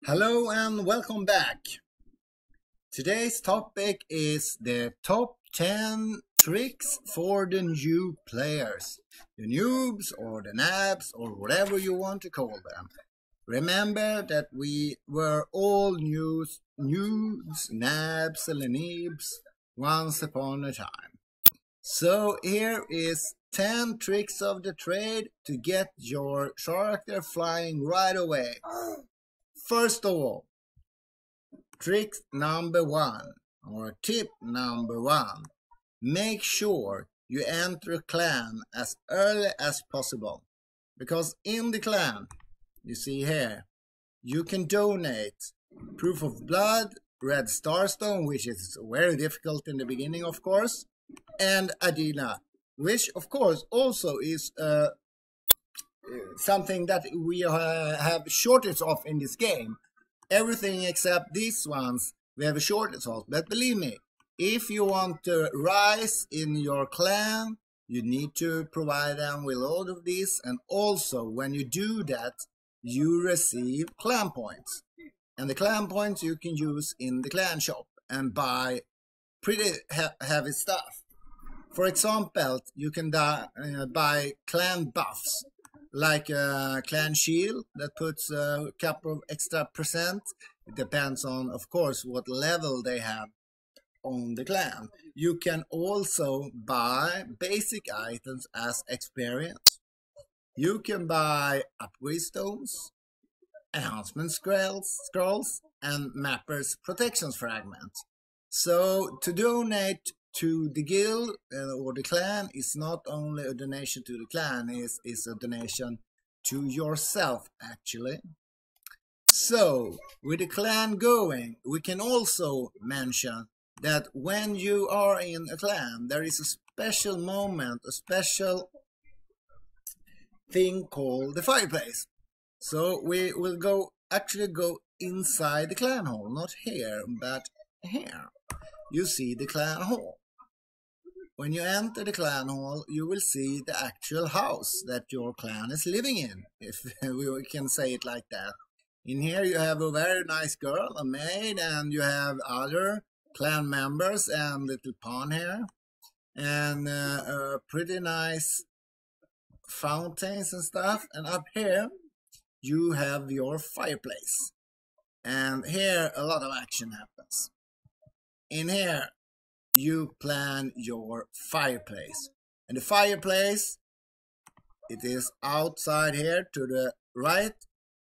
Hello and welcome back. Today's topic is the top 10 tricks for the new players. The noobs or the nabs or whatever you want to call them. Remember that we were all noobs, nabs and neebs once upon a time. So here is 10 tricks of the trade to get your character flying right away. First of all, trick number one or tip number one, make sure you enter a clan as early as possible, because in the clan, you see here, you can donate proof of blood, red starstone, which is very difficult in the beginning of course, and Adina, which of course also is something that we have shortage of in this game. Everything except these ones we have a shortage of. But believe me, if you want to rise in your clan, you need to provide them with all of these. And also when you do that, you receive clan points. And the clan points you can use in the clan shop and buy pretty heavy stuff. For example, you can buy clan buffs, like a clan shield that puts a couple of extra percent. It depends on, of course, what level they have on the clan. You can also buy basic items as experience. You can buy upgrade stones, enhancement scrolls, and mappers protections fragments. So to donate to the guild or the clan is not only a donation to the clan, is a donation to yourself actually. So with the clan going, we can also mention that when you are in a clan, there is a special moment, a special thing called the fireplace. So we will actually go inside the clan hall, not here, but here. You see the clan hall. When you enter the clan hall, you will see the actual house that your clan is living in, if we can say it like that. In here you have a very nice girl, a maid, and you have other clan members and little pawn here, and pretty nice fountains and stuff. And up here you have your fireplace, and here a lot of action happens. In here you plan your fireplace, and the fireplace, it is outside here to the right,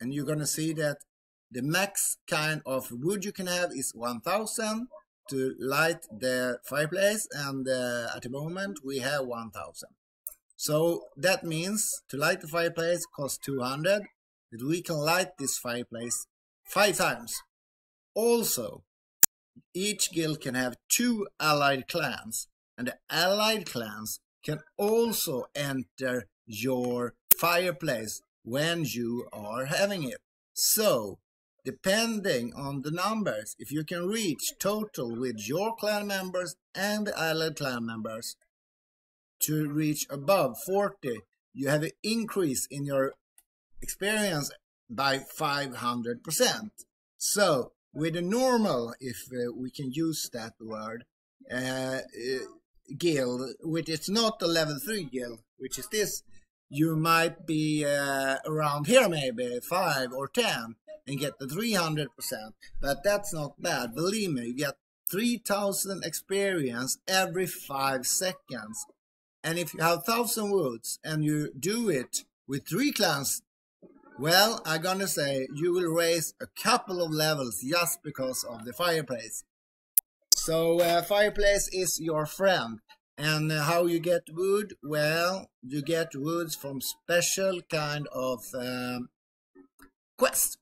and you're gonna see that the max kind of wood you can have is 1000 to light the fireplace, and at the moment we have 1000. So that means to light the fireplace costs 200, that we can light this fireplace 5 times. Also, each guild can have 2 allied clans, and the allied clans can also enter your fireplace when you are having it. So, depending on the numbers, if you can reach total with your clan members and the allied clan members to reach above 40, you have an increase in your experience by 500%. So, with a normal, if we can use that word, guild, which is not a level 3 guild, which is this, you might be around here maybe 5 or 10 and get the 300%, but that's not bad. Believe me, you get 3000 experience every 5 seconds. And if you have 1000 woods and you do it with 3 clans, well, I'm gonna say you will raise a couple of levels just because of the fireplace. So fireplace is your friend. And how you get wood? Well, you get woods from special kind of quest.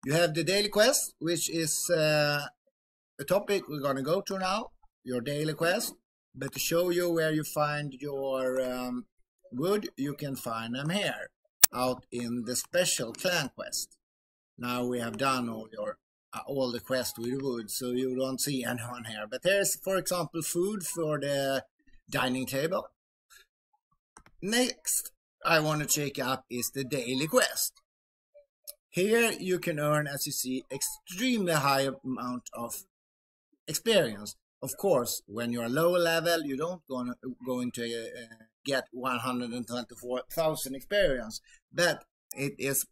You have the daily quest, which is a topic we're gonna go to now, your daily quest. But to show you where you find your wood, you can find them here, out in the special clan quest. Now we have done all the quests with wood, so you don't see anyone here. But here's, for example, food for the dining table. Next I want to check up is the daily quest. Here you can earn, as you see, extremely high amount of experience. Of course, when you're lower level, you don't going to get 124,000 experience, but it is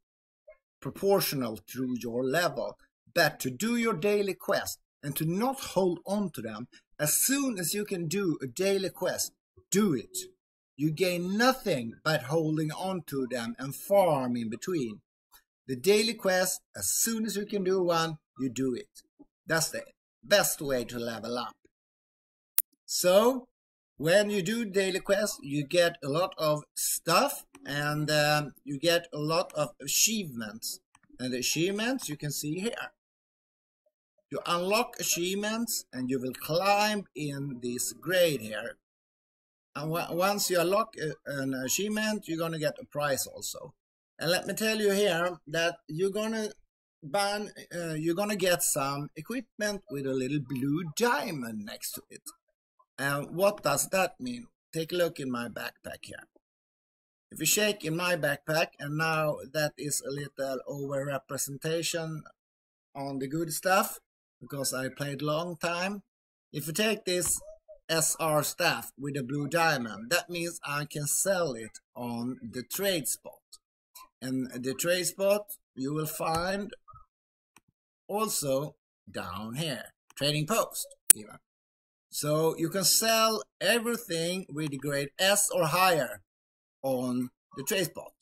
proportional to your level. But to do your daily quest and to not hold on to them, as soon as you can do a daily quest, do it. You gain nothing but holding on to them and farm in between. The daily quest, as soon as you can do one, you do it. That's the best way to level up. So, when you do daily quest, you get a lot of stuff and you get a lot of achievements. And the achievements you can see here. You unlock achievements and you will climb in this grade here. And once you unlock an achievement, you're going to get a prize also. And let me tell you here that you're gonna get some equipment with a little blue diamond next to it. And what does that mean? Take a look in my backpack here. If you shake in my backpack, and now that is a little over representation on the good stuff, because I played long time. If you take this SR staff with a blue diamond, that means I can sell it on the trade spot. And the trade spot you will find also down here, trading post even. So you can sell everything with grade S or higher on the trade spot,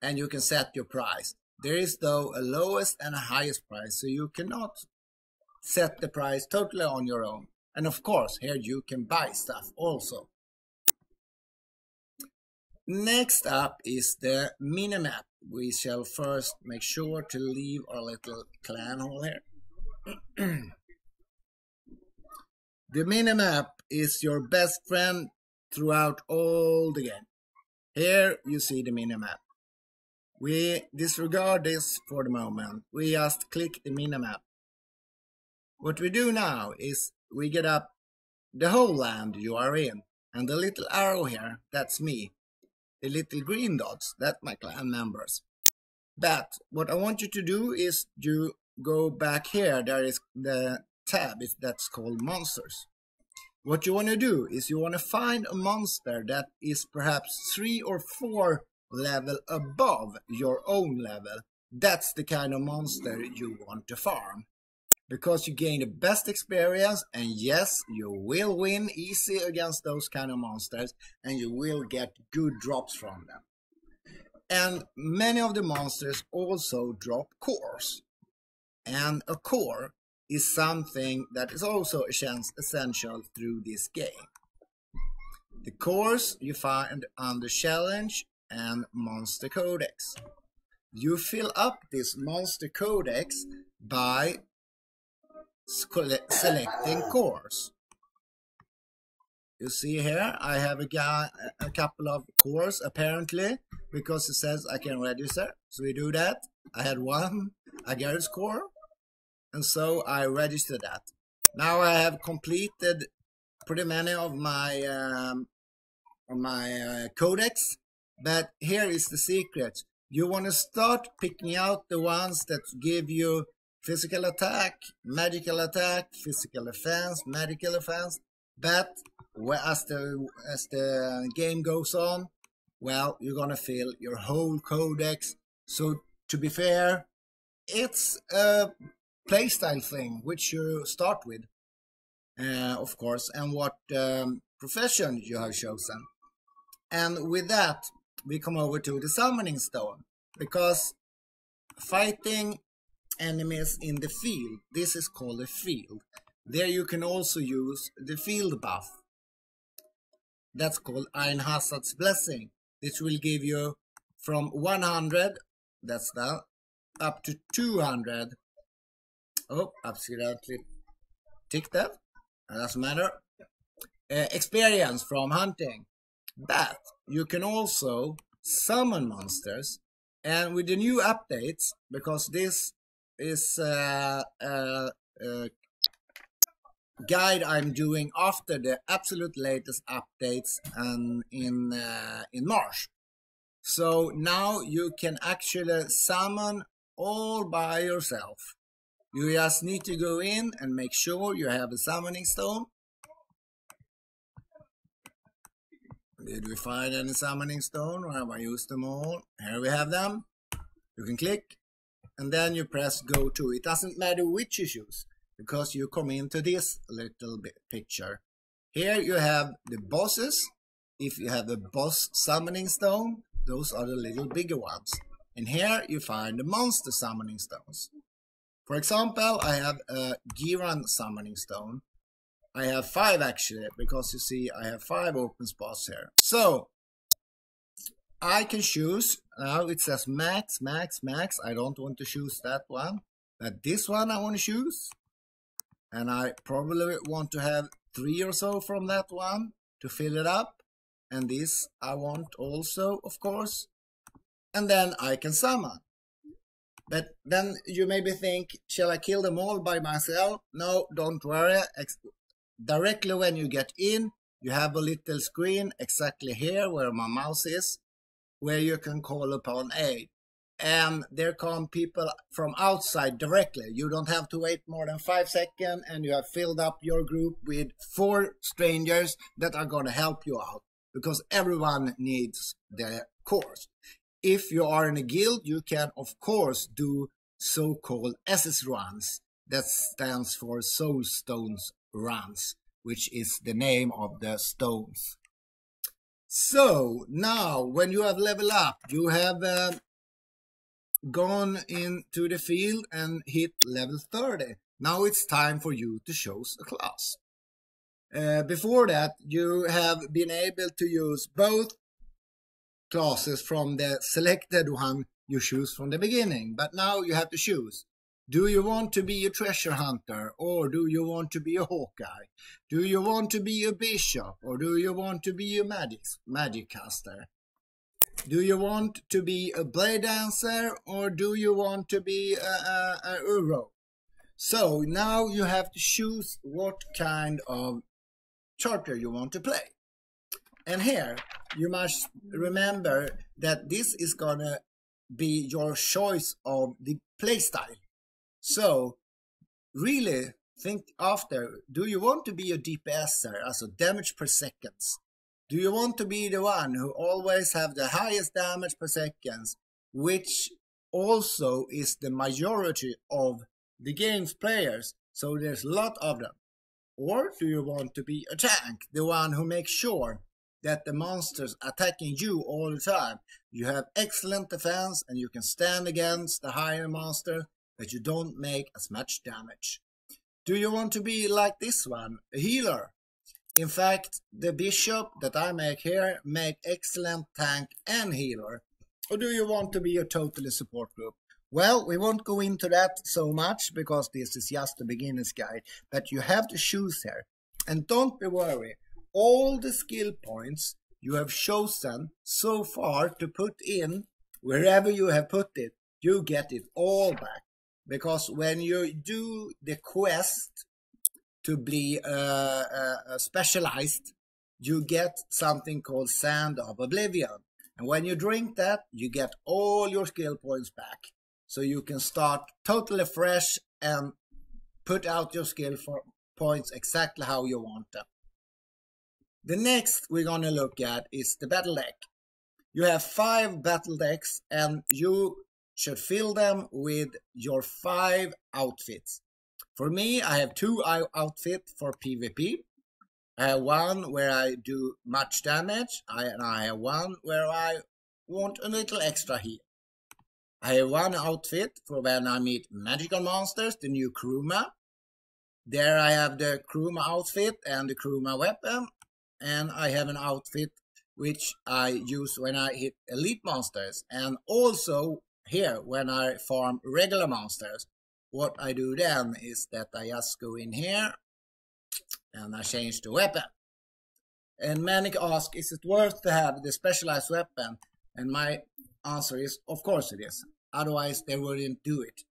and you can set your price. There is though a lowest and a highest price, so you cannot set the price totally on your own. And of course, here you can buy stuff also. Next up is the minimap. We shall first make sure to leave our little clan hall here. The minimap is your best friend throughout all the game. Here you see the minimap. We disregard this for the moment. We just click the minimap. What we do now is we get up the whole land you are in. And the little arrow here, that's me. The little green dots, that's my clan members. But what I want you to do is you go back here. There is the tab that's called monsters. What you want to do is you want to find a monster that is perhaps 3 or 4 level above your own level. That's the kind of monster you want to farm. Because you gain the best experience, and yes, you will win easy against those kind of monsters, and you will get good drops from them. And many of the monsters also drop cores. And a core is something that is also essential through this game. The cores you find under challenge and monster codex. You fill up this monster codex by selecting cores. You see here I have a couple of cores apparently, because it says I can register. So we do that. I had one Agar's core, and so I registered that. Now I have completed pretty many of my codex, but here is the secret. You want to start picking out the ones that give you physical attack, magical attack, physical defense, medical defense. But as the game goes on, well, you're gonna fill your whole codex. So to be fair, it's a playstyle thing which you start with, of course, and what profession you have chosen. And with that, we come over to the summoning stone, because fighting enemies in the field, this is called a field. There you can also use the field buff. That's called Einhassad's Blessing. This will give you from 100, that's that, up to 200. Oh, accidentally ticked that. That doesn't matter. Experience from hunting. But you can also summon monsters. And with the new updates, because this is guide I'm doing after the absolute latest updates in March. So now you can actually summon all by yourself. You just need to go in and make sure you have a summoning stone. Did we find any summoning stone, or have I used them all? Here we have them. You can click and then you press go to. It doesn't matter which you choose, because you come into this little picture. Here you have the bosses. If you have the boss summoning stone, those are the little bigger ones. And here you find the monster summoning stones. For example, I have a Giran summoning stone. I have 5 actually, because you see I have 5 open spots here. So I can choose. Now it says max, max, max. I don't want to choose that one, but this one I want to choose. And I probably want to have 3 or so from that one to fill it up. And this I want also, of course. And then I can summon. But then you maybe think, shall I kill them all by myself? No, don't worry. Directly when you get in, you have a little screen exactly here where my mouse is, where you can call upon aid. And there come people from outside directly. You don't have to wait more than 5 seconds, and you have filled up your group with 4 strangers that are going to help you out, because everyone needs their course. If you are in a guild, you can of course do so-called SS runs. That stands for Soul Stones runs, which is the name of the stones. So now when you have leveled up, you have gone into the field and hit level 30. Now it's time for you to choose a class. Before that, you have been able to use both classes from the selected one you choose from the beginning, but now you have to choose. Do you want to be a treasure hunter, or do you want to be a Hawkeye? Do you want to be a bishop, or do you want to be a magic caster? Do you want to be a blade dancer, or do you want to be a hero? So now you have to choose what kind of character you want to play. And here you must remember that this is gonna be your choice of the playstyle. So really think after, do you want to be a DPSer, also damage per seconds? Do you want to be the one who always have the highest damage per seconds, which also is the majority of the game's players, so there's a lot of them? Or do you want to be a tank, the one who makes sure that the monsters attacking you all the time, you have excellent defense and you can stand against the higher monster, but you don't make as much damage? Do you want to be like this one, a healer? In fact, the bishop that I make here make excellent tank and healer. Or do you want to be a totally support group? Well, we won't go into that so much because this is just a beginner's guide, but you have to choose here. And don't be worried, all the skill points you have chosen so far to put in, wherever you have put it, you get it all back. Because when you do the quest to be specialized, you get something called Sand of Oblivion. And when you drink that, you get all your skill points back. So you can start totally fresh and put out your skill points exactly how you want them. The next we're going to look at is the battle deck. You have 5 battle decks and you should fill them with your 5 outfits. For me, I have 2 outfits for PvP. I have one where I do much damage, and I have one where I want a little extra heal. I have one outfit for when I meet magical monsters, the new Kruma. There I have the Kruma outfit and the Kruma weapon. And I have an outfit which I use when I hit elite monsters. And also here when I farm regular monsters. What I do then is that I just go in here and I change the weapon. And many ask, is it worth to have the specialized weapon? And my answer is, of course it is. Otherwise they wouldn't do it.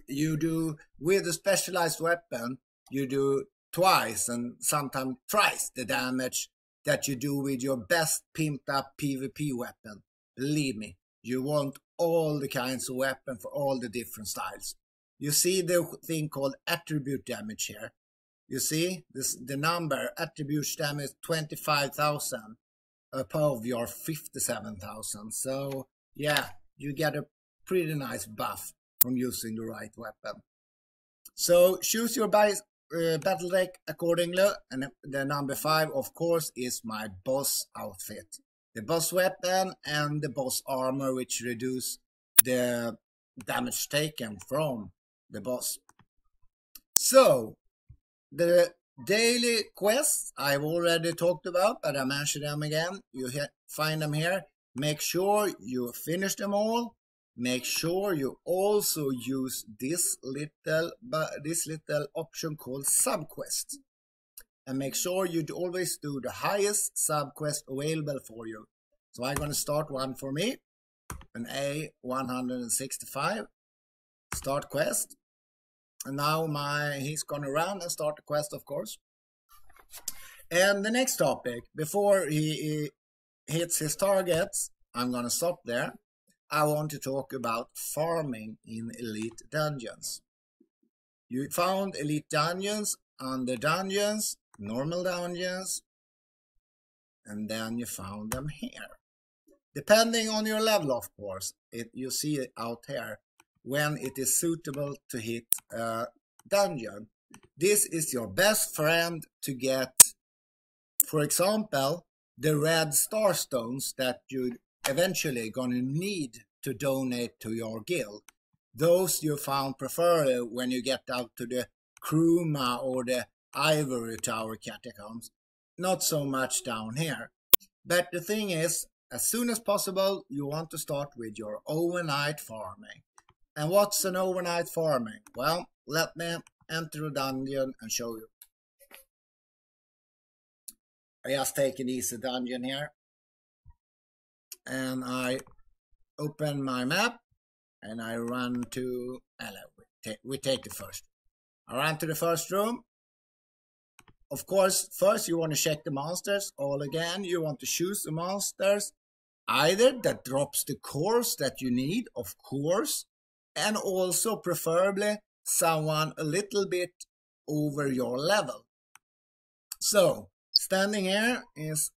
You do, with a specialized weapon, you do twice and sometimes thrice the damage that you do with your best pimped up PvP weapon. Believe me, you want all the kinds of weapons for all the different styles. You see the thing called attribute damage here. You see this, the number attribute damage 25,000 above your 57,000. So yeah, you get a pretty nice buff from using the right weapon. So choose your battle deck accordingly, and the number 5 of course is my boss outfit. The boss weapon and the boss armor, which reduce the damage taken from the boss. So the daily quests I've already talked about, but I mention them again. You find them here. Make sure you finish them all. Make sure you also use this little option called subquest, and make sure you always do the highest subquest available for you. So I'm going to start one for me, an A165 start quest, and now he's going to run and start the quest, of course. And the next topic, before he hits his targets, I'm going to stop there. I want to talk about farming in elite dungeons. You found elite dungeons, under dungeons, normal dungeons, and then you found them here. Depending on your level, of course, you see it out here when it is suitable to hit a dungeon. This is your best friend to get, for example, the red star stones that you eventually gonna need to donate to your guild. Those you found preferably when you get out to the Kruma or the Ivory Tower catacombs. Not so much down here. But the thing is, as soon as possible, you want to start with your overnight farming. And what's an overnight farming? Well, let me enter a dungeon and show you. I just take an easy dungeon here. And I open my map and I run to, we take the first. I run to the first room. Of course, first you want to check the monsters. All again, you want to choose the monsters either that drops the cores that you need, of course, and also preferably someone a little bit over your level. So standing here is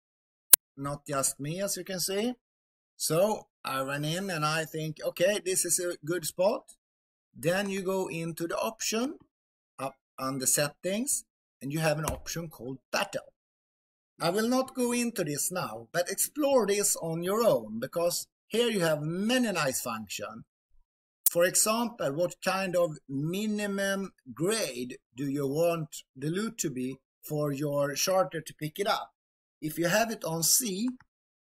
not just me, as you can see. So I run in and I think, okay, this is a good spot. Then you go into the option up on the settings and you have an option called battle. I will not go into this now, but explore this on your own, because here you have many nice functions. For example, what kind of minimum grade do you want the loot to be for your charter to pick it up? If you have it on C,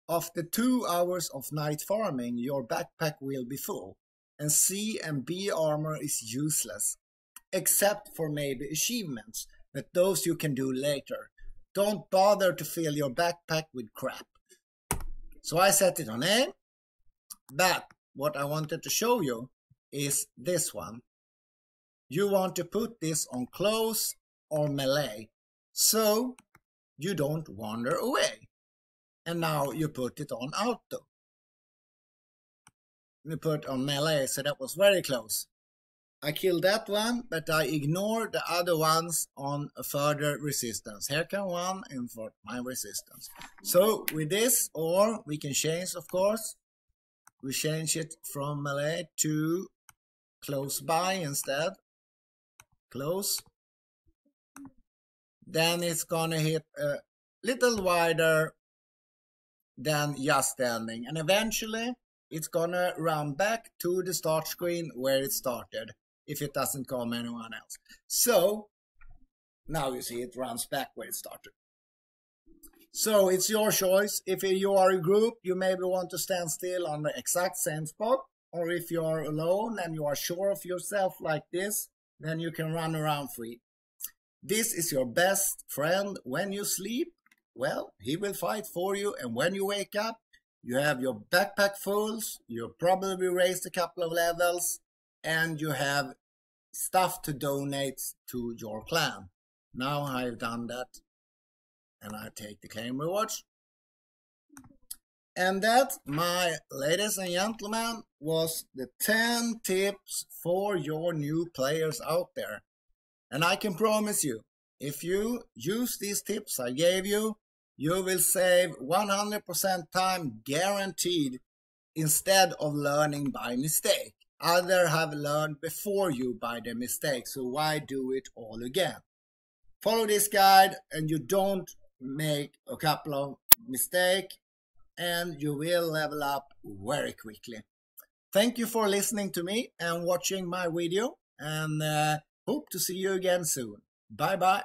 after 2 hours of night farming, your backpack will be full, and C and B armor is useless, except for maybe achievements, but those you can do later. Don't bother to fill your backpack with crap. So I set it on A, but what I wanted to show you is this one. You want to put this on close or melee, so you don't wander away. And now you put it on auto. You put on melee, so that was very close. I killed that one, but I ignored the other ones on a further resistance. Here come one and for my resistance. So with this, or we can change, of course. We change it from melee to close by instead. Close. Then it's gonna hit a little wider than just standing, and eventually it's gonna run back to the start screen where it started if it doesn't come anyone else. So now you see it runs back where it started. So it's your choice. If you are a group, you maybe want to stand still on the exact same spot, or if you are alone and you are sure of yourself like this, then you can run around free. This is your best friend when you sleep. Well, he will fight for you, and when you wake up, you have your backpack full, you probably raised a couple of levels, and you have stuff to donate to your clan. Now I've done that, and I take the claim rewards. And that, my ladies and gentlemen, was the 10 tips for your new players out there. And I can promise you, if you use these tips I gave you, you will save 100% time guaranteed instead of learning by mistake. Others have learned before you by their mistake, so why do it all again? Follow this guide and you don't make a couple of mistakes and you will level up very quickly. Thank you for listening to me and watching my video, and hope to see you again soon. Bye bye.